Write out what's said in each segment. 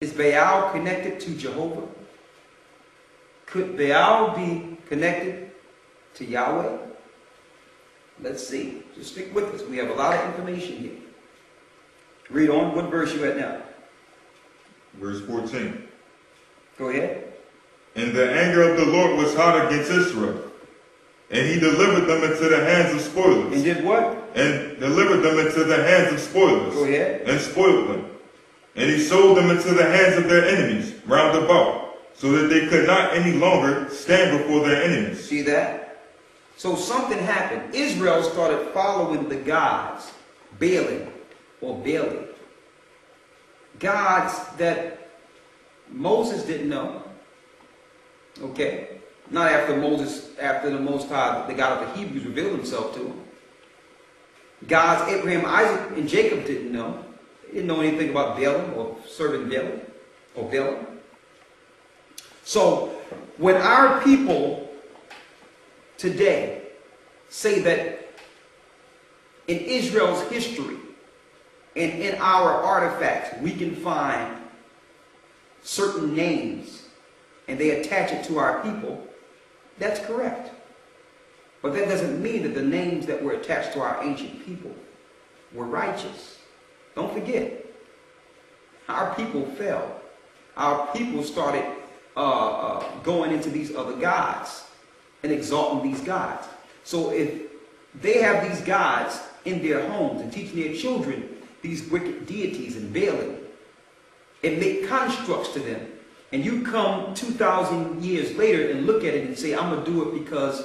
Is Baal connected to Jehovah? Could Baal be connected to Yahweh? Let's see. Just stick with us. We have a lot of information here. Read on. What verse you at now? Verse 14. Go ahead. And the anger of the Lord was hot against Israel, and he delivered them into the hands of spoilers. And did what? And delivered them into the hands of spoilers. Go ahead. And spoiled them. And he sold them into the hands of their enemies round about, so that they could not any longer stand before their enemies. See that? So something happened. Israel started following the gods, Baalim or Baali. Gods that Moses didn't know. Okay? Not after Moses, after the Most High, the God of the Hebrews revealed himself to him. Gods Abraham, Isaac, and Jacob didn't know. They didn't know anything about Baalim or serving Baalim or Baalim. So when our people today say that in Israel's history and in our artifacts we can find certain names and they attach it to our people, that's correct. But that doesn't mean that the names that were attached to our ancient people were righteous. Don't forget, our people fell. Our people started going into these other gods and exalting these gods. So if they have these gods in their homes and teaching their children these wicked deities and Baalim, and make constructs to them, and you come 2,000 years later and look at it and say, I'm going to do it because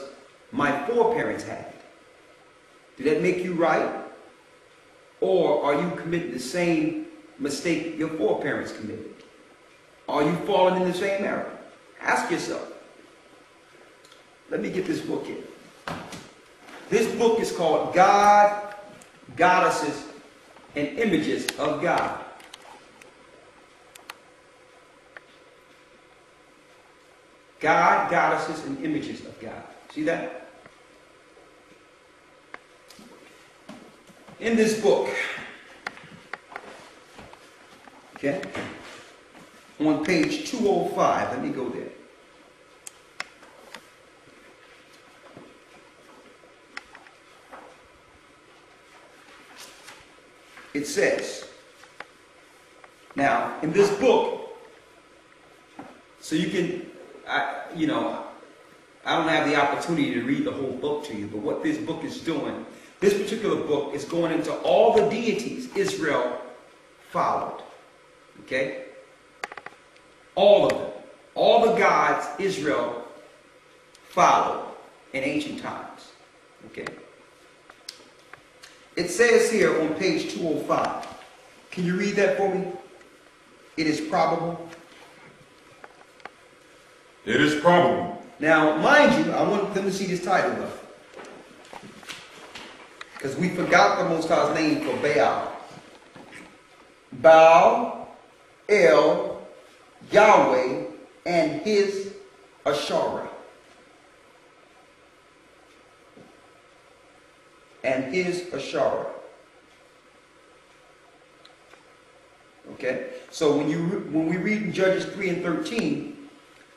my foreparents had it. Did that make you right? Or are you committing the same mistake your foreparents committed? Are you falling in the same error? Ask yourself. Let me get this book here. This book is called God, Goddesses, and Images of God. God, Goddesses, and Images of God. See that? In this book, okay, on page 205, let me go there. It says, now, in this book, so you can, I don't have the opportunity to read the whole book to you, but what this book is doing, this particular book is going into all the deities Israel followed. Okay? All of them. All the gods Israel followed in ancient times. Okay? It says here on page 205. Can you read that for me? It is probable. It is probable. Now, mind you, I want them to see this title though. Because we forgot the Most High's name for Baal. Baal, El, Yahweh, and his Asherah. And his Asherah. Okay? So when we read in Judges 3 and 13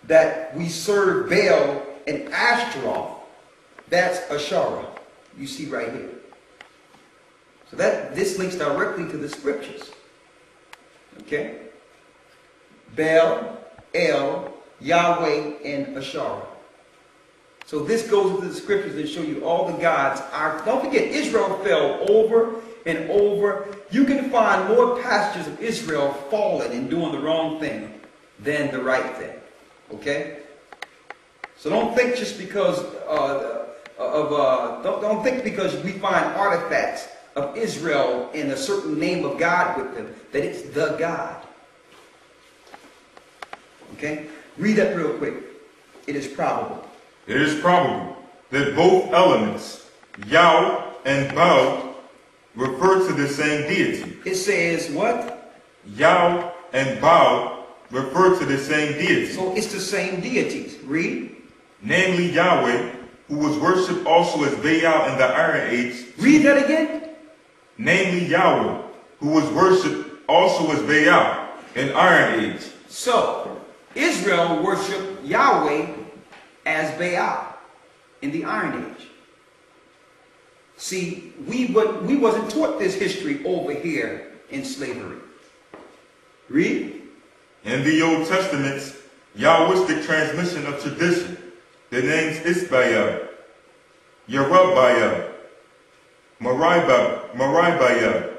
that we serve Baal and Ashtaroth, that's Asherah. You see right here. So this links directly to the scriptures. Okay? Baal, El, Yahweh, and Asherah. So this goes into the scriptures and show you all the gods are. Don't forget, Israel fell over and over. You can find more passages of Israel falling and doing the wrong thing than the right thing. Okay? So don't think just because don't think because we find artifacts of Israel and a certain name of God with them that it's the God. Okay? Read that real quick. It is probable. It is probable that both elements, Yah and Baal, refer to the same deity. It says what? Yah and Baal refer to the same deity. So it's the same deities. Read. Namely Yahweh, who was worshipped also as Baal in the Iron Age. Read that again. Namely Yahweh, who was worshipped also as Baal An Iron Age. So, Israel worshiped Yahweh as Baal in the Iron Age. See, we wasn't taught this history over here in slavery. Read. In the Old Testament, Yahwistic transmission of tradition. The names Isbaal, Yerubbaal, Maribaal,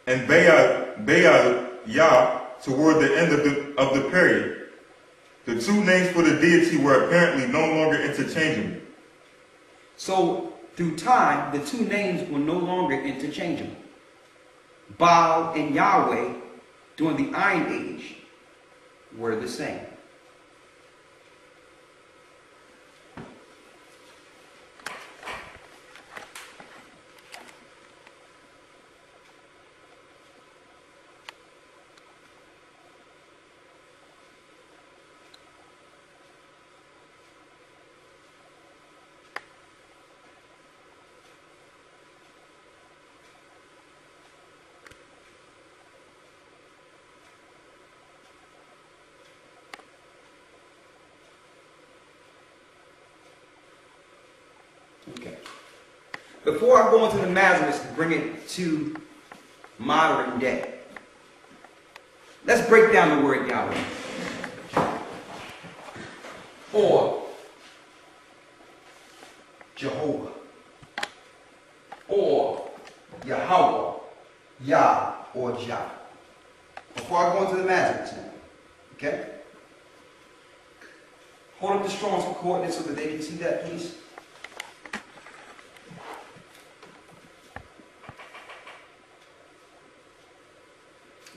and Baal Yah toward the end of the period. The two names for the deity were apparently no longer interchangeable. So, through time, the two names were no longer interchangeable. Baal and Yahweh during the Iron Age were the same. Okay. Before I go into the Masoretes to bring it to modern day, let's break down the word Yahweh. Or Jehovah. Or Yahweh. Yah or Jah. Before I go into the Masoretes now. Okay? Hold up the Strong's Concordance so that they can see that, please.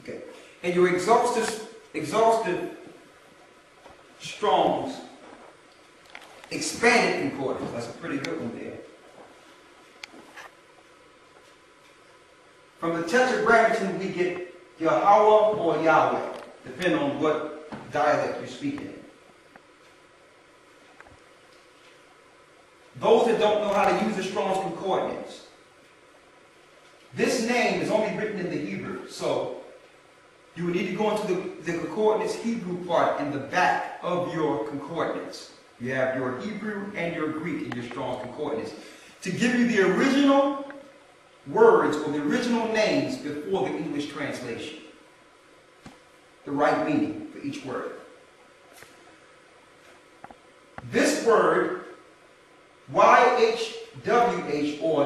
Okay. And your exhaustive Strong's Expanded Concordance. That's a pretty good one there. From the Tetragrammaton, we get Yahweh or Yahweh, depending on what dialect you're speaking in. Those that don't know how to use the Strong's Concordance, this name is only written in the Hebrew, so you would need to go into the Concordance Hebrew part in the back of your Concordance. You have your Hebrew and your Greek in your Strong's Concordance to give you the original words or the original names before the English translation. The right meaning for each word. This word, YHWH or